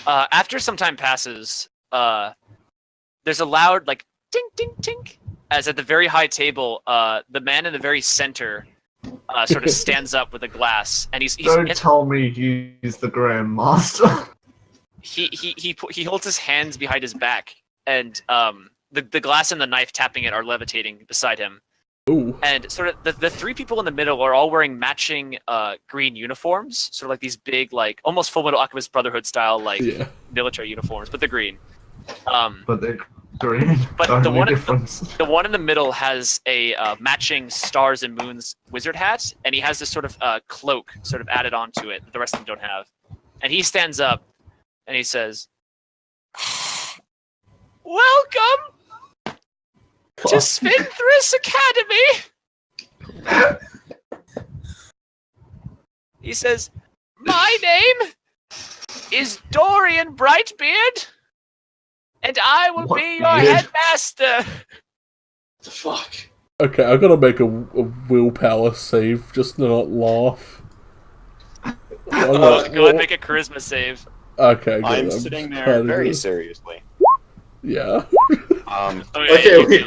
After some time passes, there's a loud like tink tink tink as at the very high table, the man in the very center sort of stands up with a glass, and he's Don't tell me he's the Grand Master. He holds his hands behind his back, and the glass and the knife tapping it are levitating beside him. Ooh. And sort of the three people in the middle are all wearing matching green uniforms, sort of like these big, like almost Full Metal Alchemist Brotherhood style, like military uniforms, but they're green. But they're green. But the one in the middle has a matching stars and moons wizard hat, and he has this sort of cloak sort of added onto it that the rest of them don't have. And he stands up and he says, "Welcome to Sphinthris Academy." He says, "My name is Dorian Brightbeard, and I will be your headmaster." The fuck? Okay, I gotta make a willpower save, just to not laugh. Go ahead and make a charisma save. Okay, good. I'm sitting there very seriously. Yeah. Okay,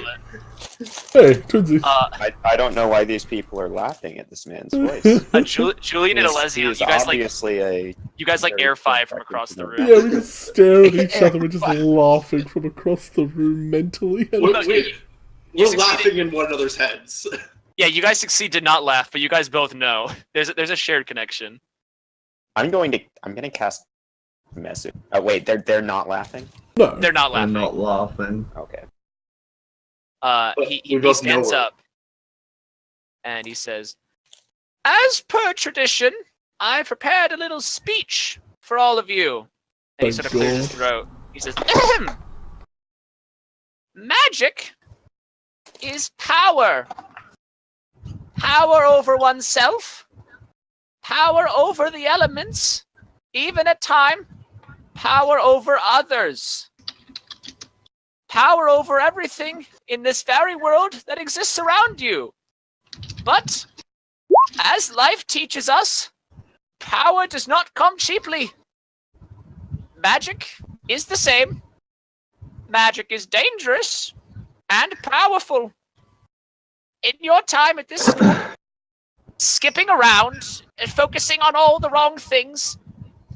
Hey, twinsies. I don't know why these people are laughing at this man's voice. Julian and Alessio, He's you guys obviously like air five from across the room. Yeah, we just stare at each other and just laughing from across the room mentally. We're laughing in one another's heads. Yeah, you guys succeed to not laugh, but you guys both know there's a shared connection. I'm gonna cast message. Oh wait, they're not laughing? No. They're not laughing. They're not laughing. Okay. He stands up and he says, "As per tradition, I prepared a little speech for all of you." And he sort of clears his throat. He says, "Ahem. Magic is power. Power over oneself, power over the elements, even at time, power over others. Power over everything in this very world that exists around you. But, as life teaches us, power does not come cheaply. Magic is the same. Magic is dangerous and powerful. In your time at this school, skipping around and focusing on all the wrong things,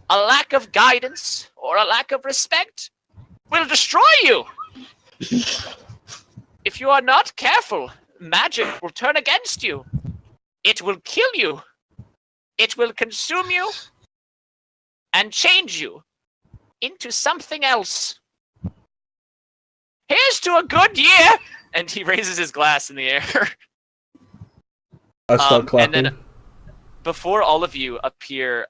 a lack of guidance or a lack of respect will destroy you. If you are not careful, magic will turn against you. It will kill you. It will consume you and change you into something else. Here's to a good year!" And he raises his glass in the air. I start clapping. And then before all of you appear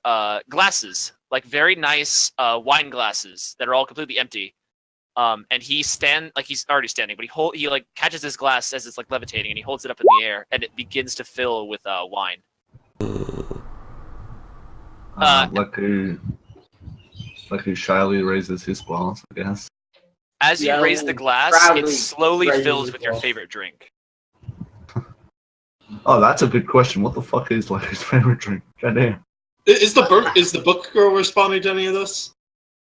glasses, like very nice wine glasses that are all completely empty. And he's already standing, but he like catches his glass as it's like levitating, and he holds it up in the air, and it begins to fill with wine. Like who shyly raises his glass, I guess. As you raise the glass, it slowly fills with your favorite drink. Oh, that's a good question. What the fuck is like his favorite drink? Goddamn. Is the book girl responding to any of this?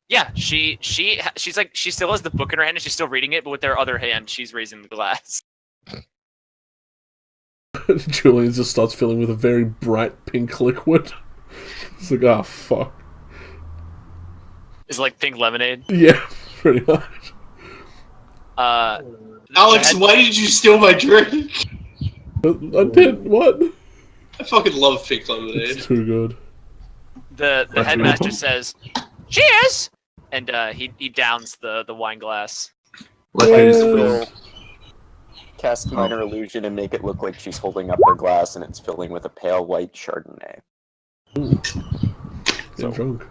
Yeah, she's like, she still has the book in her hand and she's still reading it, but with their other hand, she's raising the glass. Julian just starts filling with a very bright pink liquid. It's like, oh fuck. Is it like pink lemonade? Yeah, pretty much. Alex, why did you steal my drink? I did, what? I fucking love pink lemonade. It's too good. The headmaster says, "Cheers!" And he downs the wine glass. Cast minor illusion and make it look like she's holding up her glass and it's filling with a pale white Chardonnay. So drunk.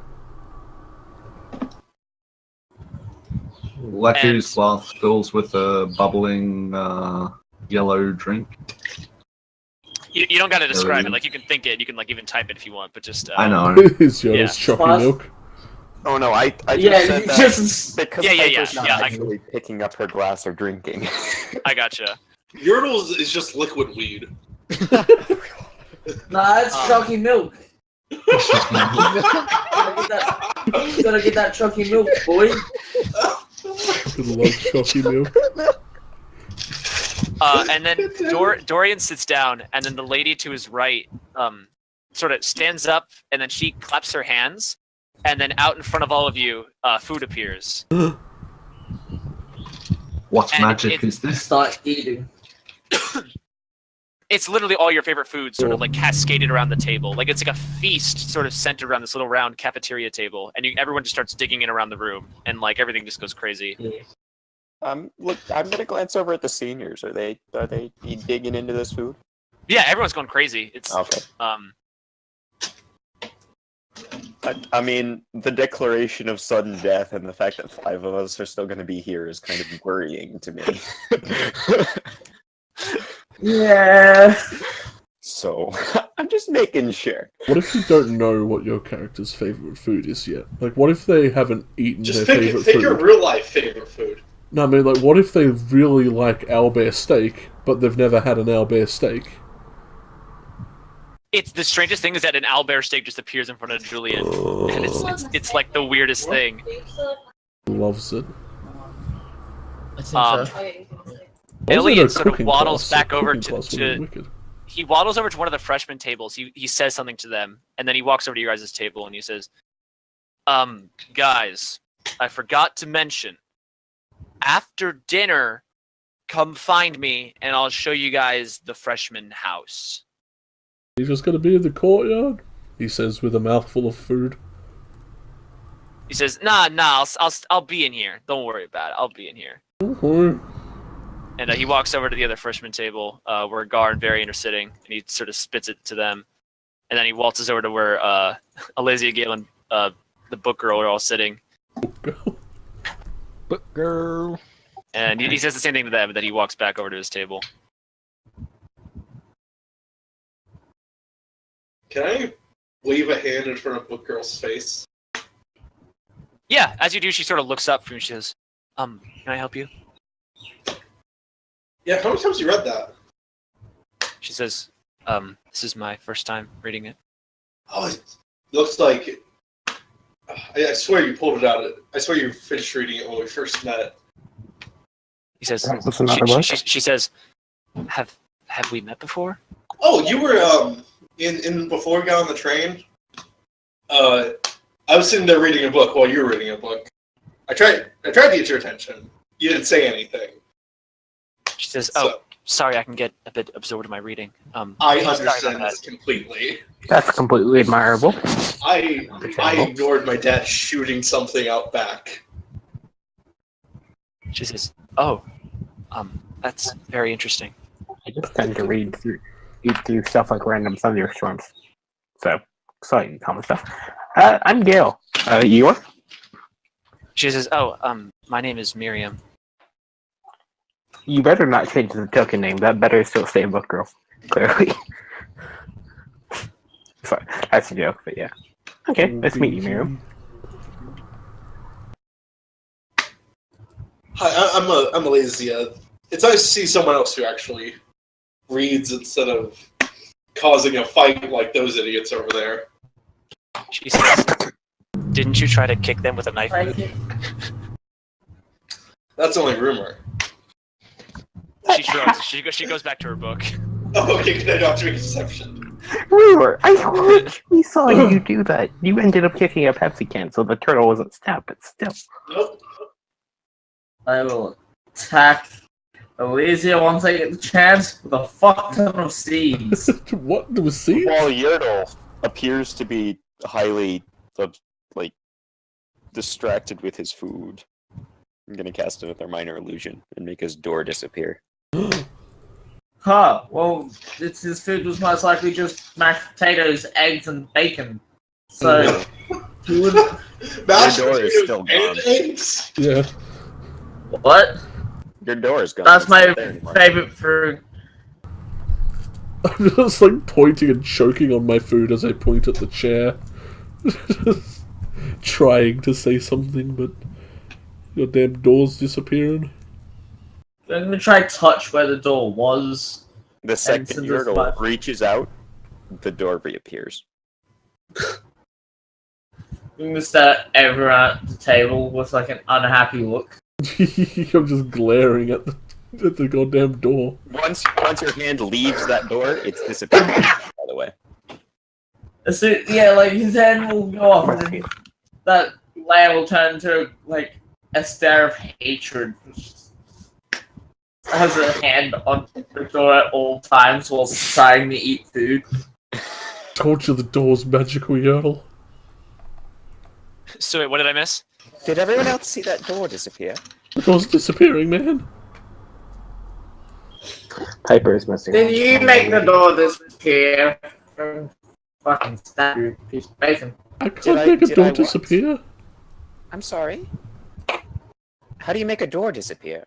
Leku's glass fills with a bubbling yellow drink. You don't gotta describe it. Like, you can think it. You can like even type it if you want. But just I know. It's Yoda's chocolate milk. Oh no, I just said that because Piper's not actually picking up her glass or drinking. I gotcha. Yurtles is just liquid weed. Nah, it's chalky milk. Gotta get that Chucky milk, boy. Good love chalky milk. And then Dorian sits down, and then the lady to his right sort of stands up, and then she claps her hands, and then out in front of all of you, food appears. What And magic is this? Start eating. It's literally all your favorite foods sort of like cascaded around the table. Like it's like a feast sort of centered around this little round cafeteria table, and everyone just starts digging in around the room, and like everything just goes crazy. Look, I'm gonna glance over at the seniors. Are they digging into this food? Yeah, everyone's going crazy. It's Okay. I mean, the declaration of sudden death and the fact that 5 of us are still going to be here is kind of worrying to me. Yeah. So, I'm just making sure. What if you don't know what your character's favorite food is yet? Like, what if they haven't eaten Just their pick, favorite pick food? your real life favorite food. No, I mean, like, what if they really like owlbear steak, but they've never had an owlbear steak? It's the strangest thing is that an owlbear steak just appears in front of Julian, and it's like the weirdest thing. Loves it. I think Um, so. Elliot Also, sort of cooking waddles class. back over Cooking class would be wicked. he waddles over to one of the freshman tables. He says something to them, and then he walks over to your guys' table and he says, guys, I forgot to mention, after dinner, come find me and I'll show you guys the freshman house. He's just gonna be in the courtyard, he says with a mouthful of food. He says, nah, I'll be in here. Don't worry about it. I'll be in here. Okay. And he walks over to the other freshman table where Gar and Varian are sitting, and he sort of spits it to them. And then he waltzes over to where Alazia, Gale, and the book girl are all sitting. But girl. And he says the same thing to them, but then he walks back over to his table. Can I wave a hand in front of Book Girl's face? Yeah, as you do, she sort of looks up from you. She says, can I help you? Yeah, how many times you read that? She says, this is my first time reading it. Oh, it looks like... I swear you pulled it out. I swear you finished reading it when we first met. He says, What's another book? she says, have we met before? Oh, you were in before we got on the train. I was sitting there reading a book while you were reading a book. I tried to get your attention. You didn't say anything. She says, So- sorry, I can get a bit absorbed in my reading. I sorry about understand that. this completely. That's completely admirable. I ignored my dad shooting something out back. She says, that's very interesting. I just tend to read through stuff like random thunderstorms. So, exciting common stuff. I'm Gale. You are? She says, my name is Miriam. You better not change the token name. That better still stay Book Girl. Clearly. Sorry, that's a joke, but yeah. Okay, nice to meet you, Miriam. Hi, I'm Alazia. It's nice to see someone else who actually reads instead of causing a fight like those idiots over there. She says, didn't you try to kick them with a knife? That's only rumor. She shrugs. She goes back to her book. Oh, okay, can I not do a deception? Rumor! We saw you do that. You ended up kicking a Pepsi can, so the turtle wasn't stabbed, but still. Nope. I will attack Elysia once I get the chance with a fuck ton of seeds. What? There was seeds? While Yertle appears to be highly, distracted with his food, I'm gonna cast another minor illusion and make his door disappear. Huh, well, his food was most likely just mashed potatoes, eggs, and bacon. So, he wouldn't... Mashed Your door is potatoes still and gone. eggs? Yeah. What? Your door is gone. That's It's my not there anymore. favorite fruit. I'm just like pointing and choking on my food as I point at the chair. Just trying to say something, but your damn door's disappearing. I'm gonna try touch where the door was. The second since it's Yertle my- reaches out, the door reappears. You missed at everyone at the table with like an unhappy look. I'm just glaring at the goddamn door. Once your hand leaves that door, it's disappearing. By the way. So yeah, like his hand will go off, and then that layer will turn into like a stare of hatred. Has a hand on the door at all times while trying to eat food. Told you the door's magical, Yertle. So wait, what did I miss? Did everyone else see that door disappear? The door's disappearing, man. Piper is missing. Did you make the door disappear? Fucking stab you, piece of bacon. I can't make a door disappear. I'm sorry. How do you make a door disappear?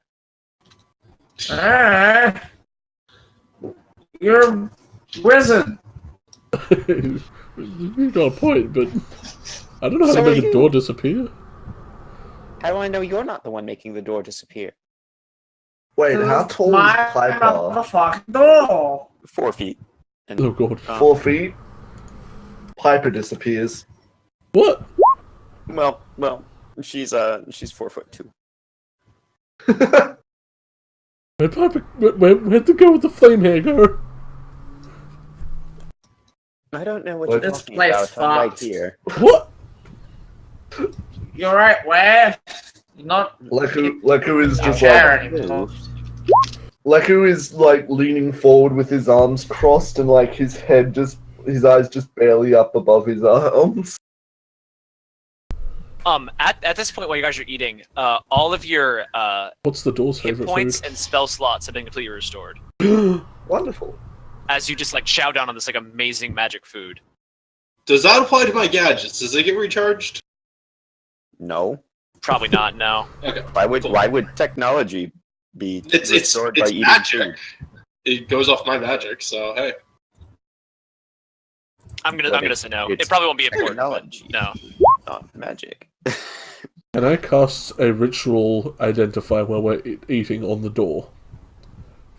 You're a wizard. You got a point, but I don't know how to make a door disappear. How do I know you're not the one making the door disappear? Wait, how tall My is Piper? motherfucking door. 4 feet. And, Oh god. 4 feet? Piper disappears. What? well, she's 4'2". Where'd Piper, where'd the girl with the flame hair go? I don't know what What? you're This talking place about. I'm right fucks. here. What? You're right, where? You're not Leku is just there like anymore. Leku is like leaning forward with his arms crossed and like his eyes just barely up above his arms. At this point, while you guys are eating, all of your What's the door's hit favorite points food? and spell slots have been completely restored. Wonderful. As you just like chow down on this like amazing magic food. Does that apply to my gadgets? Does it get recharged? No. Probably not. No. Okay. Why would technology be It's restored by eating magic. food? It goes off my magic, so hey. I'm gonna say no. It It's probably won't be important. But technology. no. Not magic. Can I cast a ritual identify while we're eating on the door?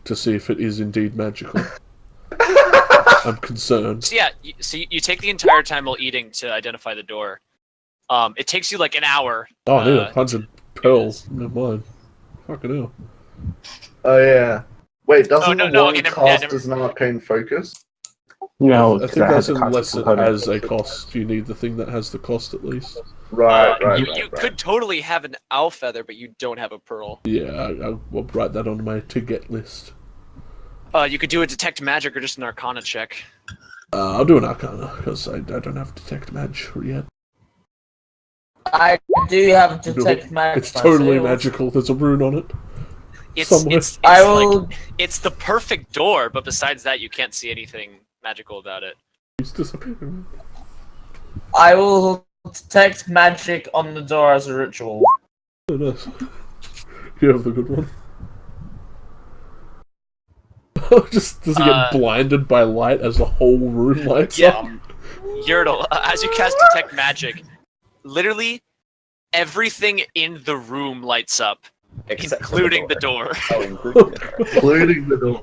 To see if it is indeed magical. I'm concerned. So yeah, you take the entire time while eating to identify the door. It takes you like an hour. Oh, I need 100 pearls. Never mind. Fucking hell. Oh yeah. Wait, doesn't no, the one okay, cast never- as an arcane focus? No, I think that has that's a cost unless it component. has a cost. You need the thing that has the cost at least. Right, You could totally have an owl feather, but you don't have a pearl. Yeah, I'll write that on my to-get list. You could do a detect magic or just an arcana check. I'll do an arcana, because I don't have detect magic yet. I do have to detect magic. It's totally myself. magical. There's a rune on it. It's Somewhere. I will. it's the perfect door, but besides that, you can't see anything magical about it. It's disappearing. I will detect magic on the door as a ritual. Oh, nice. You have the good one. Just does he get blinded by light as the whole room lights up? Yertle, as you cast detect magic, literally everything in the room lights up, Except for including the door. Oh, including the door. Including the door.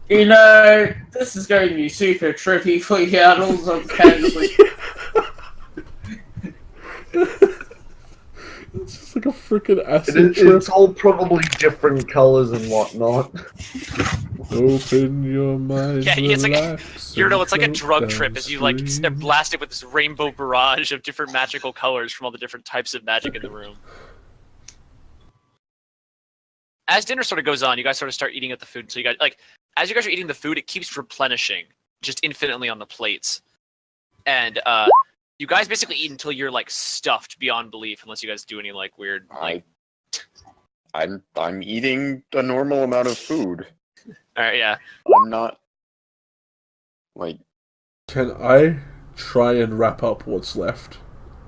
You know, this is going to be super trippy for Yaddles of Kensley. It's just like a freaking acid trip. It's all probably different colors and whatnot. Open your mind. Yeah, it's like relax, Yertle, it's like a and drug float trip as you like downstream. are blasted with this rainbow barrage of different magical colors from all the different types of magic in the room. As dinner sort of goes on, you guys sort of start eating at the food. So you guys as you guys are eating the food, it keeps replenishing just infinitely on the plates. And you guys basically eat until you're like stuffed beyond belief, unless you guys do any like weird like. I'm eating a normal amount of food. All right, yeah. I'm not like. Can I try and wrap up what's left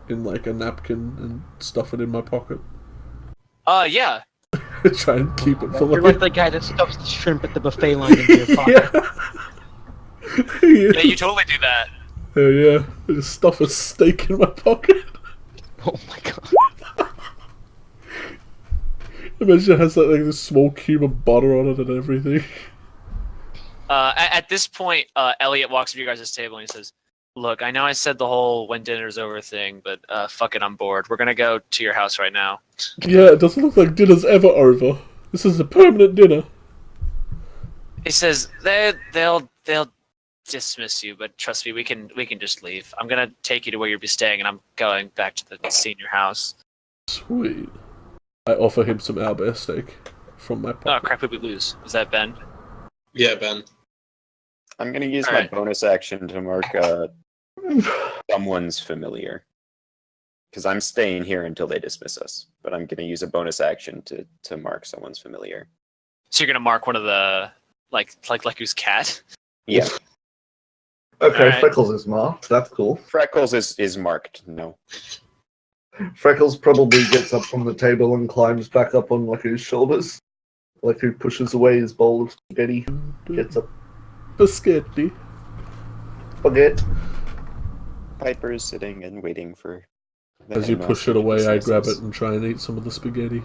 in like a napkin and stuff it in my pocket? Yeah. Try and keep it for You're like the guy that stuffs the shrimp at the buffet line into your pocket. Yeah, you totally do that. Oh yeah, I just stuff a steak in my pocket. Oh my god. Imagine it has like this small cube of butter on it and everything. At this point, Elliot walks up to you guys' table and he says, Look, I know I said the whole when dinner's over thing, but fuck it, I'm bored. We're gonna go to your house right now. Yeah, it doesn't look like dinner's ever over. This is a permanent dinner. He says they'll dismiss you, but trust me, we can just leave. I'm gonna take you to where you'll be staying, and I'm going back to the senior house. Sweet. I offer him some owlbear steak from my Oh pocket. crap! Who'd we lose? Was that Ben? Yeah, Ben. I'm gonna use All my right. bonus action to mark someone's familiar. Because I'm staying here until they dismiss us. But I'm gonna use a bonus action to mark someone's familiar. So you're gonna mark one of the like who's cat? Yeah. Okay, Alright. Freckles is marked. That's cool. Freckles is marked, no. Freckles probably gets up from the table and climbs back up on Leku's shoulders. Leku pushes away his bowl of spaghetti, gets up. Biscotti. Spaghetti. Piper is sitting and waiting for As you them push to it away, I dismiss grab us. it and try and eat some of the spaghetti.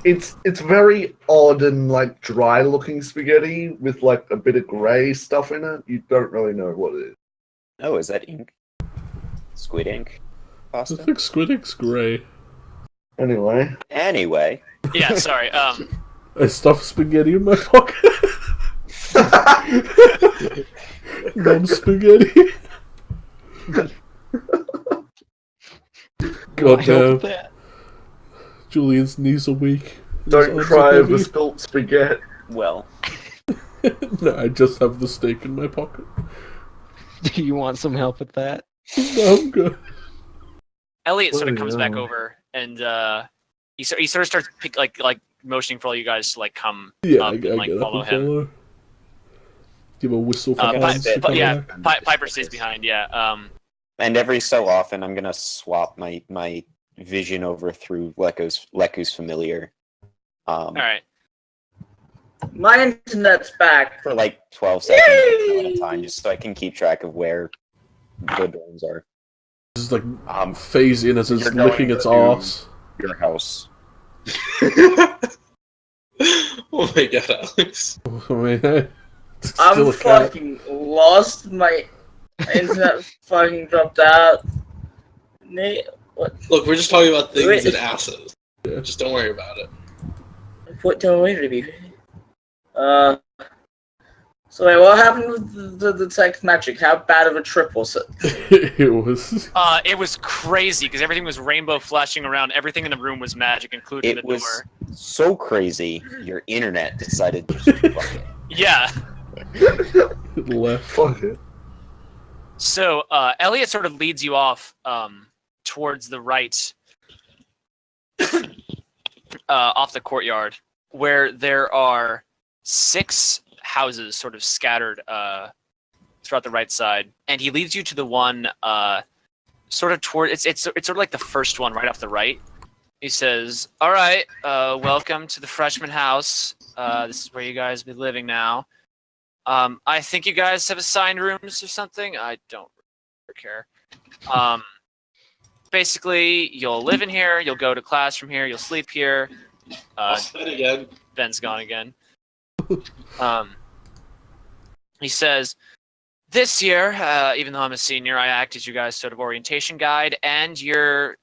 It's very odd and like dry looking spaghetti with like a bit of grey stuff in it. You don't really know what it is. Oh, is that ink? Squid ink? I Pasta? think squid ink's grey. Anyway, Anyway. Yeah, sorry. I stuff spaghetti in my pocket. Non-spaghetti. God I help damn. with that. Julian's knees are weak. His don't arms cry are over heavy. spilt spaghetti. Well. No, I just have the steak in my pocket. Do you want some help with that? No, I'm good. Elliot sort of Oh, comes yeah. back over, and he sort of starts like motioning for all you guys to like come Yeah, up I and like get up follow and him. follow. Give a whistle for Pi- Hans to come yeah, back. Piper stays behind. Yeah. And every so often, I'm gonna swap my vision over through Leku's familiar. All right. My internet's back. For like 12 seconds at a Yay! time, just so I can keep track of where the dorms are. Just like Um, phase in as it's You're going licking its to- arse. your house. Oh my god, Alex. I mean, hey, it's I'm still a cat. fucking lost. My internet fucking dropped out. What? Look, we're just talking about things Wait. and asses. Yeah. Just don't worry about it. What don't wait to be? So wait, what happened with the detect magic? How bad of a trip was it? It was. It was crazy because everything was rainbow flashing around. Everything in the room was magic, including It the was door. so crazy, your internet decided to just fuck it. Yeah. It left. Fuck it. So Elliot sort of leads you off towards the right, off the courtyard, where there are 6 houses sort of scattered throughout the right side, and he leads you to the one sort of toward it's sort of like the first one right off the right. He says, "All right, welcome to the freshman house. This is where you guys be living now. I think you guys have assigned rooms or something. I don't care. Basically, you'll live in here. You'll go to class from here. You'll sleep here. I'll spin again. Ben's gone again. He says, this year, even though I'm a senior, I act as you guys' sort of orientation guide and your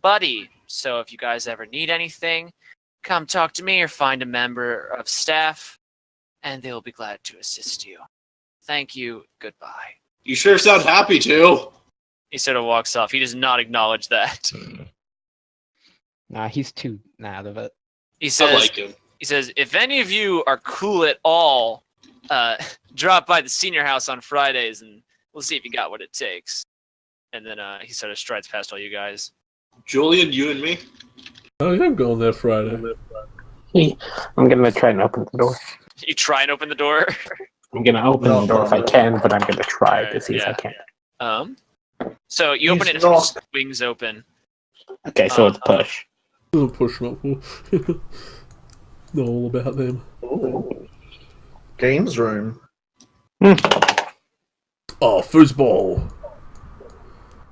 buddy. So if you guys ever need anything, come talk to me or find a member of staff, and they'll be glad to assist you. Thank you. Goodbye." You sure sound happy too. He sort of walks off. He does not acknowledge that. Nah, he's too out of it. He I says, like him. He says, if any of you are cool at all, drop by the senior house on Fridays and we'll see if you got what it takes. And then he sort of strides past all you guys. Julian, you and me. Oh yeah, I'm going there Friday. I'm gonna try and open the door. You try and open the door. I'm gonna open the door if I can, but I'm gonna try to see if I can. So you open it, He's it sort of not- swings open. Okay, so it's push. I'll push them up for. Know all about them. Ooh. Games room. Oh, foosball.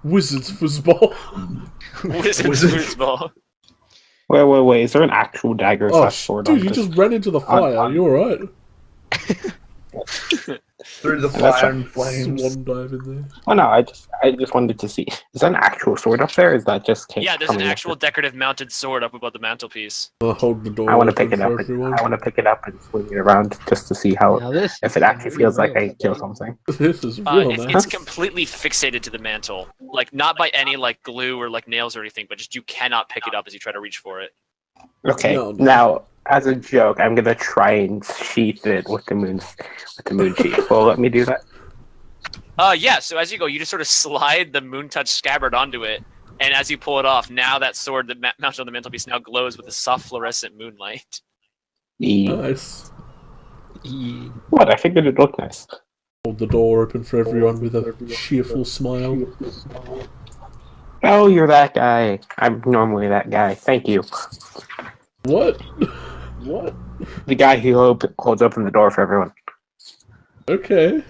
Wizards foosball. Wizards foosball. Wait. Is there an actual dagger Oh, slash sword on dude, you this? just ran into the fire. You alright? Through the And that's fire right. and flames. Swan dive in there. Oh no, I just wanted to see. Is that an actual sword up there? Or is that just Yeah, there's an coming up actual decorative mounted sword up above the mantelpiece. I'll hold the door I want to open pick it for up. everyone. I want to pick it up and swing it around just to see how Now this if is it actually really feels like I real. kill something. This is real, It's, man. it's completely fixated to the mantle, like not by any like glue or like nails or anything, but just you cannot pick it up as you try to reach for it. Okay, No. now as a joke, I'm gonna try and sheath it with the moon sheath. Will let me do that? Yeah. So as you go, you just sort of slide the moon touch scabbard onto it, and as you pull it off, now that sword that mounted on the mantelpiece now glows with a soft fluorescent moonlight. Nice. What? I figured it looked nice. Hold the door open for everyone with a cheerful smile. Oh, you're that guy. I'm normally that guy. Thank you. What? The guy who holds open the door for everyone. Okay.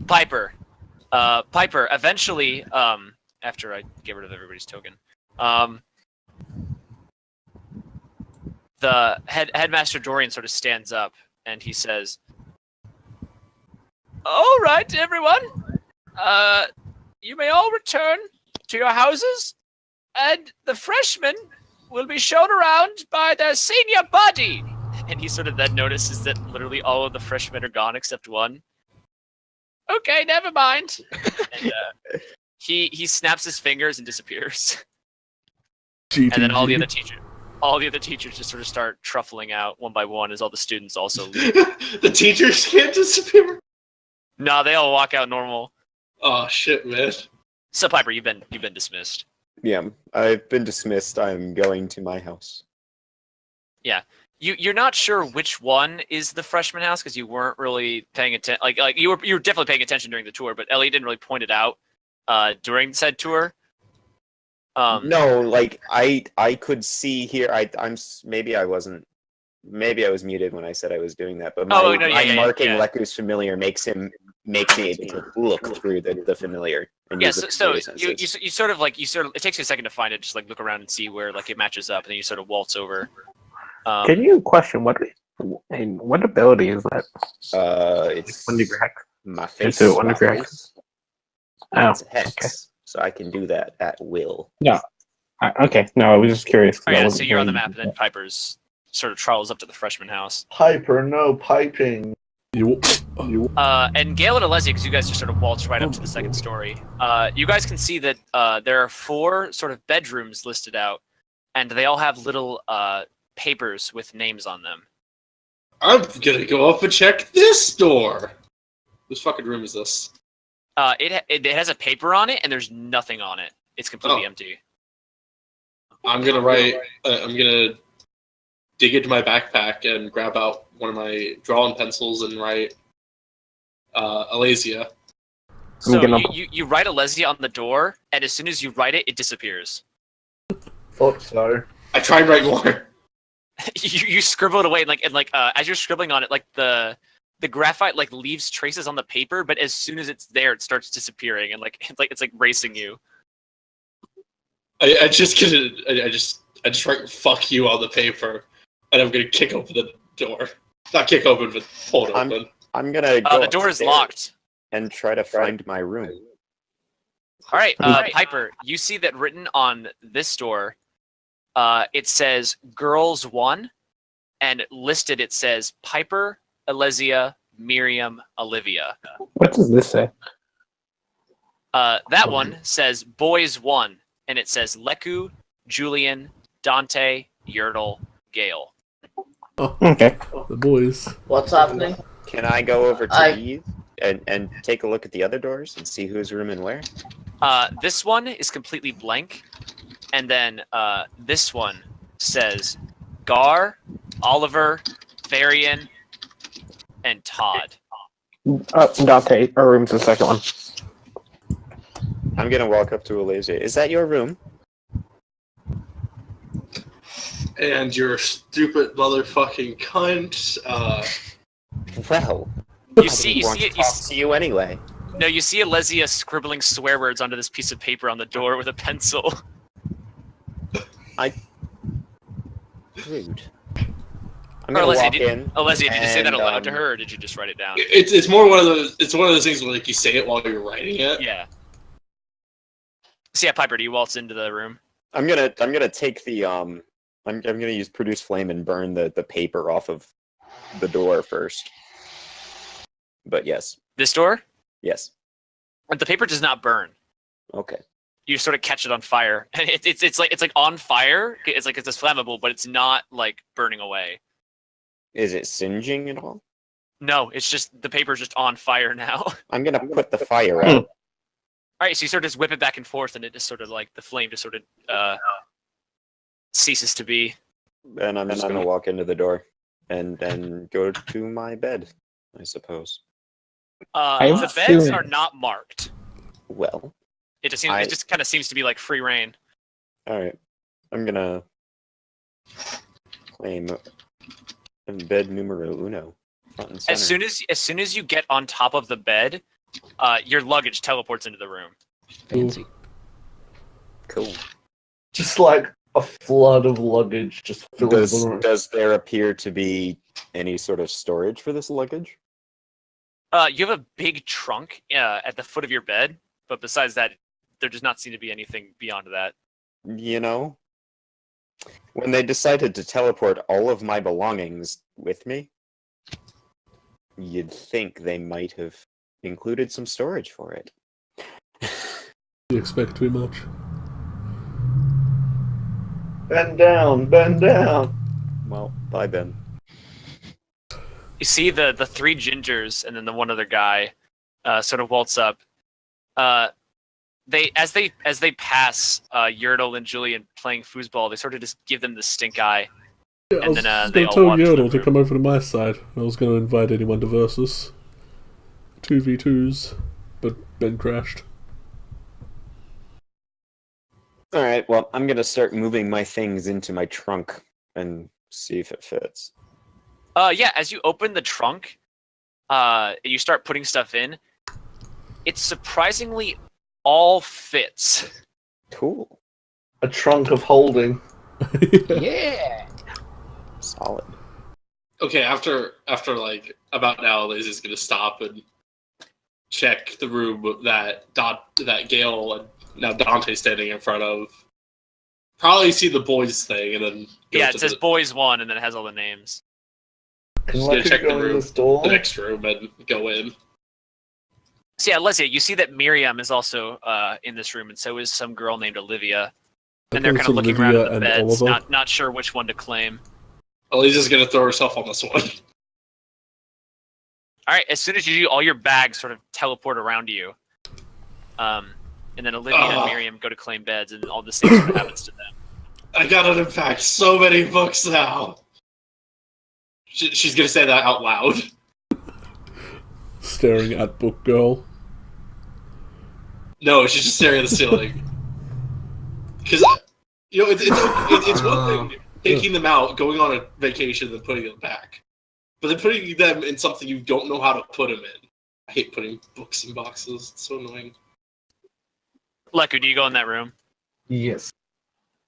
Piper. Piper, eventually, after I get rid of everybody's token, the headmaster Dorian sort of stands up and he says, "All right, everyone. You may all return to your houses, and the freshmen will be shown around by their senior buddy." And he sort of then notices that literally all of the freshmen are gone except one. Okay, never mind. And he snaps his fingers and disappears. And then all the other teachers just sort of start truffling out one by one as all the students also leave. The teachers can't disappear. No, they all walk out normal. Oh shit, man. So Piper, you've been dismissed. Yeah, I've been dismissed. I'm going to my house. You're not sure which one is the freshman house because you weren't really paying attention. Like you were definitely paying attention during the tour, but Ellie didn't really point it out during said tour. No, like I could see here. Maybe I wasn't. Maybe I was muted when I said I was doing that. But my, marking Leku's familiar makes me able to look through the familiar. And Yes, so you sort of it takes you a second to find it. Just like look around and see where like it matches up, and then you sort of waltz over. Can you question what ability is that? It's one of your hex. My face. Is it one of your hex? Oh, it's hex, okay. So I can do that at will. No. Okay, no, I was just curious. Oh, yeah, so you're on the map, and then Piper's sort of travels up to the freshman house. Piper, no piping. And Gale and Alessia, because you guys just sort of waltz right up to the second story. You guys can see that there are 4 sort of bedrooms listed out, and they all have little papers with names on them. I'm gonna go up and check this door. Whose fucking room is this? It has a paper on it, and there's nothing on it. It's completely empty. I'm gonna write. I'm gonna dig into my backpack and grab out one of my drawing pencils and write Alasia. So you write Alesia on the door, and as soon as you write it, it disappears. Thought so. I try and write more. you scribble it away, and as you're scribbling on it, like the graphite like leaves traces on the paper, but as soon as it's there, it starts disappearing, and it's racing you. I just write "fuck you" on the paper, and I'm gonna kick open the door. Not kick open, but pull it open. I'm gonna go the door is locked. And try to find my room. All right, Piper, you see that written on this door, it says Girls 1, and listed it says Piper, Alesia, Miriam, Olivia. What does this say? That one says Boys 1, and it says Leku, Julian, Dante, Yertle, Gale. Oh, okay. The boys. What's happening? Can I go over to these and take a look at the other doors and see whose room and where? This one is completely blank, and then this one says Gar, Oliver, Varian, and Todd. Dante, our room's the second one. I'm gonna walk up to Alasia. Is that your room? And you're a stupid motherfucking cunt. Well, you see it. Talk to you anyway. No, you see Alesia scribbling swear words onto this piece of paper on the door with a pencil. Rude. I'm gonna walk in. Leslie, did you say that aloud to her, or did you just write it down? It's more one of those. It's one of those things where like you say it while you're writing it. Yeah. So yeah, Piper, do you waltz into the room? I'm gonna take the I'm gonna use produce flame and burn the paper off of the door first. But yes. This door? Yes. But the paper does not burn. Okay. You sort of catch it on fire, and it's like on fire. It's flammable, but it's not like burning away. Is it singeing at all? No, it's just the paper's just on fire now. I'm gonna put the fire out. All right, so you sort of just whip it back and forth, and it just sort of like the flame just sort of ceases to be. And I'm just gonna walk into the door and then go to my bed, I suppose. The beds are not marked. Well, it just kind of seems to be like free reign. All right, I'm gonna claim bed numero uno. Front and center. As soon as you get on top of the bed, your luggage teleports into the room. Fancy. Cool. Just like a flood of luggage just fills the room. Does there appear to be any sort of storage for this luggage? You have a big trunk at the foot of your bed, but besides that, there does not seem to be anything beyond that. You know, when they decided to teleport all of my belongings with me, you'd think they might have included some storage for it. You expect too much. Bend down, bend down. Well, bye, Ben. You see the three gingers and then the one other guy sort of waltz up. They as they pass Yertle and Julian playing foosball, they sort of just give them the stink eye. Yeah, and I then was they going all to tell walk to the Yertle to room. come over to my side. I was going to invite anyone to versus 2v2s, but Ben crashed. All right, well, I'm going to start moving my things into my trunk and see if it fits. Yeah, as you open the trunk, you start putting stuff in. It surprisingly all fits. Cool. A trunk of holding. Yeah. Solid. Okay, after like about now, Liz is gonna stop and check the room that Gale and now Dante's standing in front of. Probably see the boys thing, and then Yeah, it says boys 1, and then it has all the names. Just gonna check the go in room, this door. the next room, and go in. So yeah, Leslie, you see that Miriam is also in this room, and so is some girl named Olivia. And they're kind of looking around at the beds, not sure which one to claim. Elisa's gonna throw herself on this one. All right, as soon as you do, all your bags sort of teleport around you. And then Olivia and Miriam go to claim beds, and all the same sort of happens to them. I gotta unpack so many books now. She's gonna say that out loud. Staring at book girl. No, she's just staring at the ceiling. Because it's one thing taking them out, going on a vacation, and putting them back. But then putting them in something you don't know how to put them in. I hate putting books in boxes. It's so annoying. Leku, do you go in that room? Yes.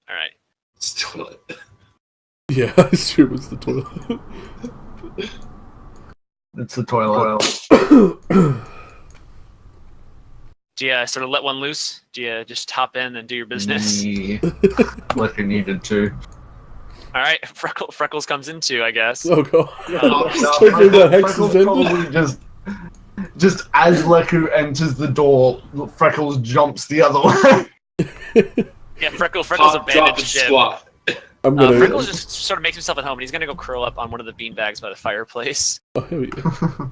All right. It's the toilet. Yeah, I assume it's the toilet. It's the toilet. Do you sort of let one loose? Do you just hop in and do your business? Yeah. Like I needed to. All right, Freckles comes in too, I guess. Oh god. Freckles probably just as Leku enters the door, Freckles jumps the other way. Yeah, Freckles Drop abandoned and ship. squat. Freckles just sort of makes himself at home, and he's gonna go curl up on one of the beanbags by the fireplace. Oh, here we go.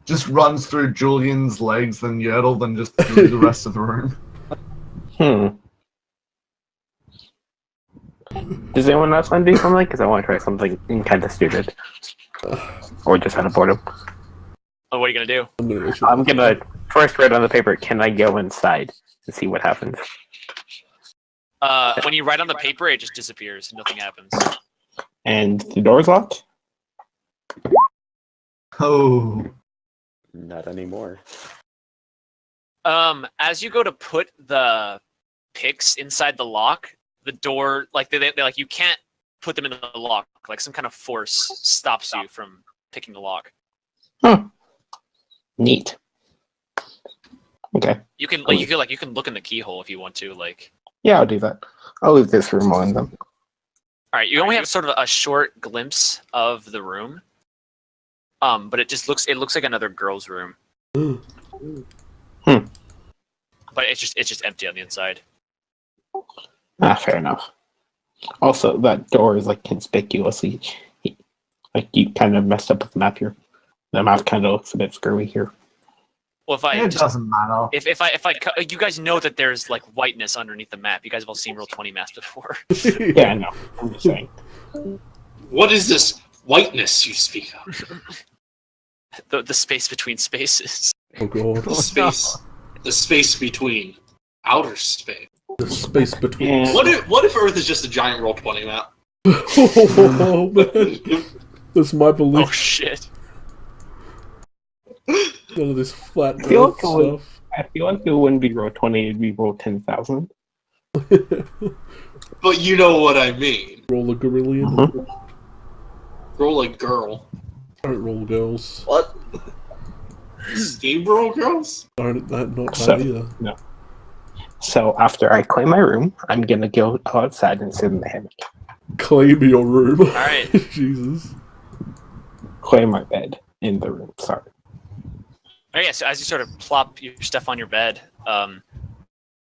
Just runs through Julian's legs, then Yertle, then just through the rest of the room. Does anyone else want to do something? Because I want to try something kind of stupid. Or just teleport him. Oh, what are you gonna do? I'm gonna first write on the paper, can I go inside and see what happens? When you write on the paper, it just disappears. Nothing happens. And the door's locked? Oh. Not anymore. As you go to put the picks inside the lock, the door, like they like you can't put them in the lock. Like some kind of force stops you from picking the lock. Huh. Neat. Okay. You can like you can look in the keyhole if you want to. Like. Yeah, I'll do that. I'll leave this room on them. All right, you only have sort of a short glimpse of the room, but it looks like another girl's room. But it's just empty on the inside. Fair enough. Also, that door is like conspicuously, like you kind of messed up with the map here. The map kind of looks a bit screwy here. Well, It doesn't matter. If I you guys know that there's like whiteness underneath the map. You guys have all seen Roll20 maps before. Yeah, I know. I'm just saying. What is this whiteness you speak of? The space between spaces. Oh god. The space between outer space. The space between. What if Earth is just a giant Roll20 map? Oh man. That's my belief. Oh shit. None of this flat I feel Earth stuff. I feel like it wouldn't be roll 20, it'd be roll 10,000. But you know what I mean. Roll a gorillion. Roll a girl. Don't roll girls. What? Steamroll girls? Not that So, either. no. So after I clean my room, I'm gonna go outside and sit in the hammock. Claim your room. Alright. Jesus. Claim my bed in the room, sorry. Oh yeah, so as you sort of plop your stuff on your bed,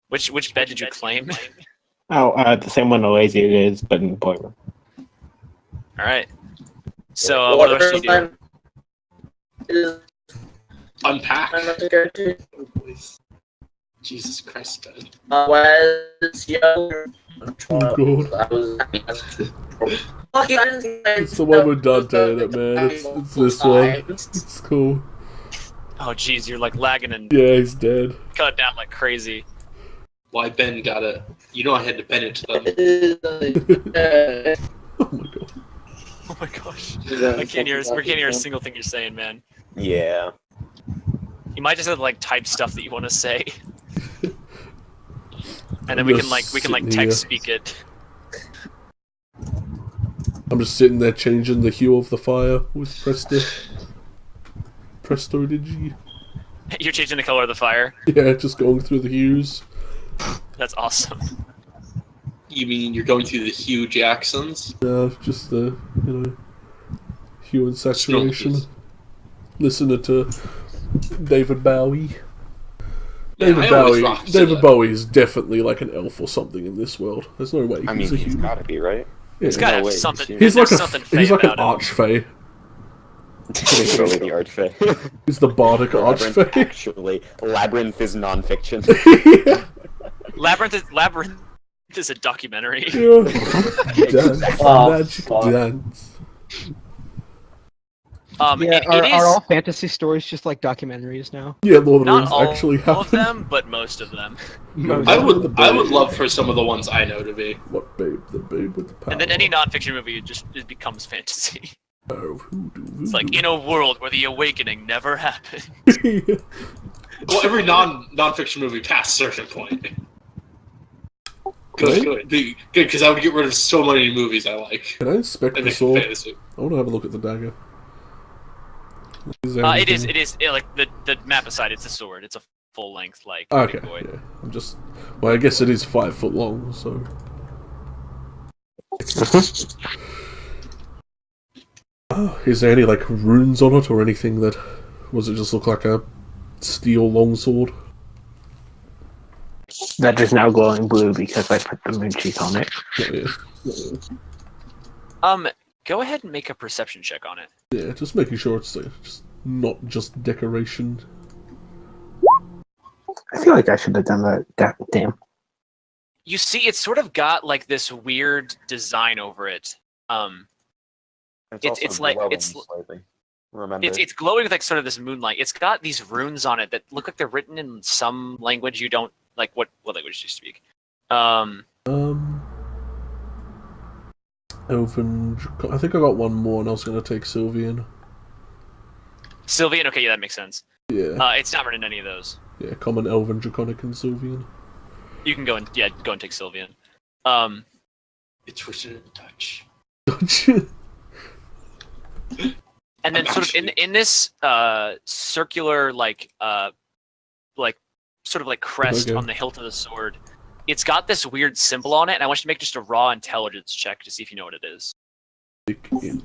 which bed did you claim? Oh, the same one lazy it is, but in the boy room. Alright. So, what else do you do? Unpack. Oh, Jesus Christ, bed. Oh god. It's the one with Dante in it, man. It's this one. It's cool. Oh jeez, you're like lagging and Yeah, he's dead. cut down like crazy. Why Ben got it? You know I had to bend it to them. Oh my god. Oh my gosh. We can't hear a single thing you're saying, man. Yeah. You might just have to like type stuff that you want to say. And then we can like text speak it. I'm just sitting there changing the hue of the fire with Presto Digi. You're changing the color of the fire. Yeah, just going through the hues. That's awesome. You mean you're going through the Hugh Jacksons? Yeah, just the, hue and saturation. Listening to David Bowie. David Bowie is definitely like an elf or something in this world. There's no way he's a he's human. gotta be, right? Yeah. It's got to No way, have something. He's like He's an archfey. Literally the Archfey. He's the bardic archfey. Actually, Labyrinth is non-fiction. Labyrinth is a documentary. Yeah. Dance. Magic dance. Are all fantasy stories just like documentaries now? Yeah, Lord of the Not Rings all actually of happened. them, but most of them. I would love for some of the ones I know to be. What babe? The babe with the power. And then any nonfiction movie it becomes fantasy. Oh, It's like in a world where the awakening never happened. Well, every nonfiction movie past a certain point. Good, because I would get rid of so many movies I like. Can I inspect the sword? I want to have a look at the dagger. It is like the map aside, it's a sword. It's a full length Okay, big boy. yeah. I'm just. Well, I guess it is 5 foot long, so. Is there any like runes on it or anything that? Was it just look like a steel longsword? That is now glowing blue because I put the moon cheek on it. Yeah. Go ahead and make a perception check on it. Yeah, just making sure it's just not just decoration. I feel like I should have done that. Damn. You see, it's sort of got like this weird design over it. It's like it's glowing with like sort of this moonlight. It's got these runes on it that look like they're written in some language you don't like. What language do you speak? Elven. I think I got one more, and I was going to take Sylvian. Sylvian, okay, yeah, that makes sense. Yeah. It's not written in any of those. Yeah, common, Elven, Draconic, and Sylvian. You can go and take Sylvian. It's written in Dutch. And then sort of in this circular like sort of like crest on the hilt of the sword, it's got this weird symbol on it, and I want you to make just a raw intelligence check to see if you know what it is.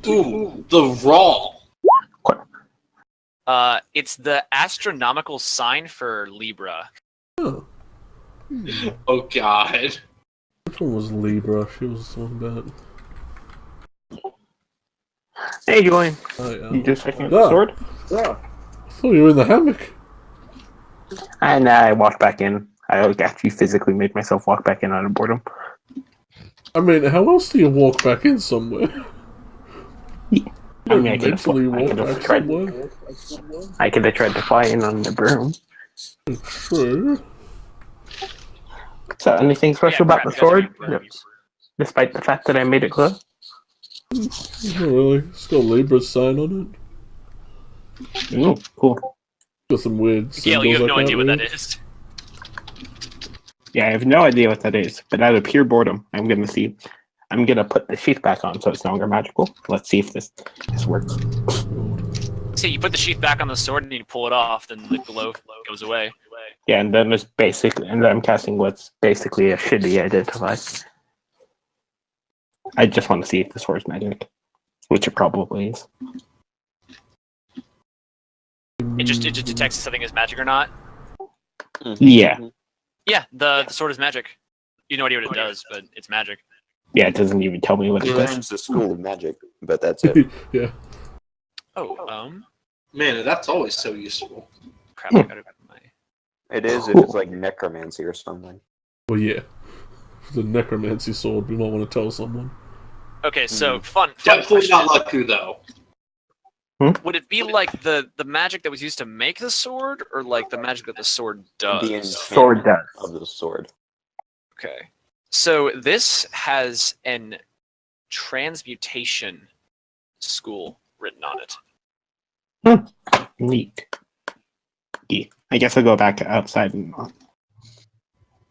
Ooh, the raw. It's the astronomical sign for Libra. Oh. Oh God. Which one was Libra? She was talking about. Hey, Julian. Oh, yeah. You just checking out the sword? Yeah. I thought you were in the hammock. And I walked back in. I actually physically made myself walk back in out of boredom. I mean, how else do you walk back in somewhere? I mean, I could mentally walk have back tried. somewhere. I could have tried to fly in on the broom. True. So, anything special about the sword? Despite the fact that I made it glow? Not really. It's got Libra's sign on it. Ooh, cool. Got some weird Gale, you have no idea what read. that is. Yeah, I have no idea what that is, but out of pure boredom, I'm gonna see. I'm gonna put the sheath back on so it's no longer magical. Let's see if this works. So you put the sheath back on the sword and you pull it off, then the glow goes away. Yeah, and then it's basically, and then I'm casting what's basically a shitty identify. I just want to see if the sword's magic, which it probably is. It just detects if something is magic or not. Yeah. Yeah, the sword is magic. You have no idea what it does, but it's magic. Yeah, it doesn't even tell me what it does. It's the school of magic, but that's it. Yeah. Oh, Man, that's always so useful. crap! I gotta grab my. It is if it's like necromancy or something. Well, yeah. For the necromancy sword, we might want to tell someone. Okay, so fun Definitely question. not Leku though. Would it be like the magic that was used to make the sword, or like the magic that the sword does? The Sword does. of the sword. Okay. So this has an transmutation school written on it. Neat. Yeah. I guess I'll go back outside and.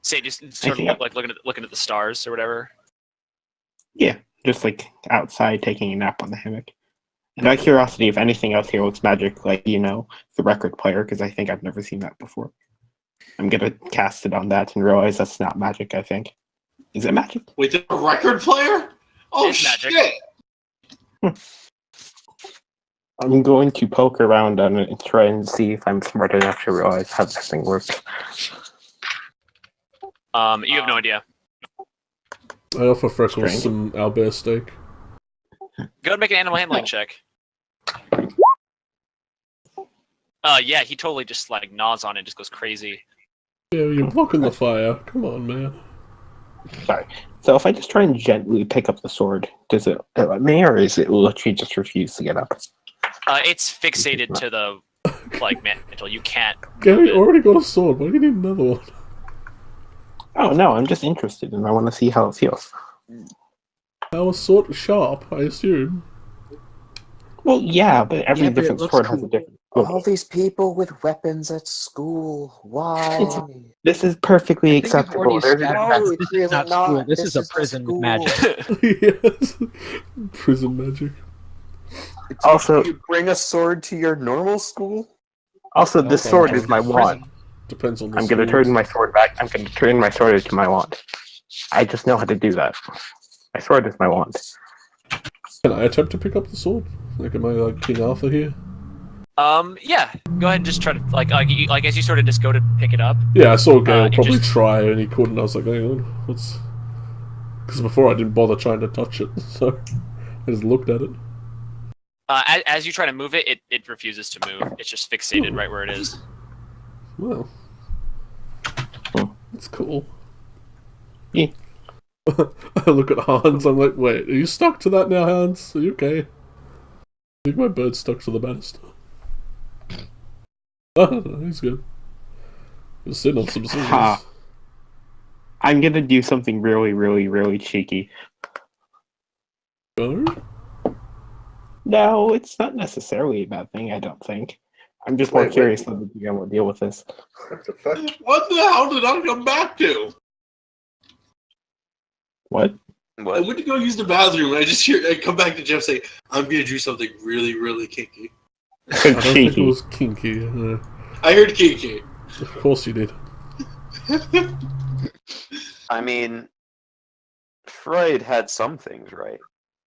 Say just sort of like looking at the stars or whatever. Yeah, just like outside taking a nap on the hammock. And out of curiosity, if anything else here looks magic, like, the record player, because I think I've never seen that before. I'm gonna cast it on that and realize that's not magic, I think. Is it magic? Wait, the record player? Oh, It's magic. shit! I'm going to poke around on it and try and see if I'm smart enough to realize how this thing works. You have no idea. I offer Freckles Strange. some owlbear steak. Go ahead and make an animal handling check. Yeah, he totally just like gnaws on it and just goes crazy. Yeah, you're blocking the fire. Come on, man. Sorry. So if I just try and gently pick up the sword, does it let me, or is it literally just refuse to get up? It's fixated to the mantle. You can't. Gary already got a sword. Why do you need another one? Oh no, I'm just interested and I want to see how it feels. Our sword sharp, I assume. Well, yeah, but every Yeah, but it different looks sword has cool. a different. All these people with weapons at school. Why? This is perfectly I think we've acceptable. already There's a established difference. this is not school. This is a the prison school. magic. Yes. Prison magic. Also- Do you bring a sword to your normal school? Also, this Okay. sword is my wand. Depends on the I'm gonna sword. turn my sword back. I'm gonna turn my sword into my wand. I just know how to do that. My sword is my wand. Can I attempt to pick up the sword? Like, am I like King Arthur here? Yeah. Go ahead and just try to like as you sort of just go to pick it up. Yeah, I saw Gale you probably just- try and he couldn't. I was like, hang on, what's... Because before I didn't bother trying to touch it, so I just looked at it. As you try to move it, it refuses to move. It's just fixated right where it is. Well, that's cool. Yeah. I look at Hans, I'm like, wait, are you stuck to that now, Hans? Are you okay? I think my bird's stuck to the banister. Oh, he's good. He's sitting on some scissors. Ha. I'm gonna do something really, really, really cheeky. Go? No, it's not necessarily a bad thing, I don't think. I'm just more Wait. curious how the GM will deal with this. What the fuck? What the hell did I come back to? What? What? I went to go use the bathroom, and I come back to Jeff say, "I'm gonna do something really, really kinky." I don't think it was kinky. I heard kinky. Of course you did. I mean, Freud had some things right.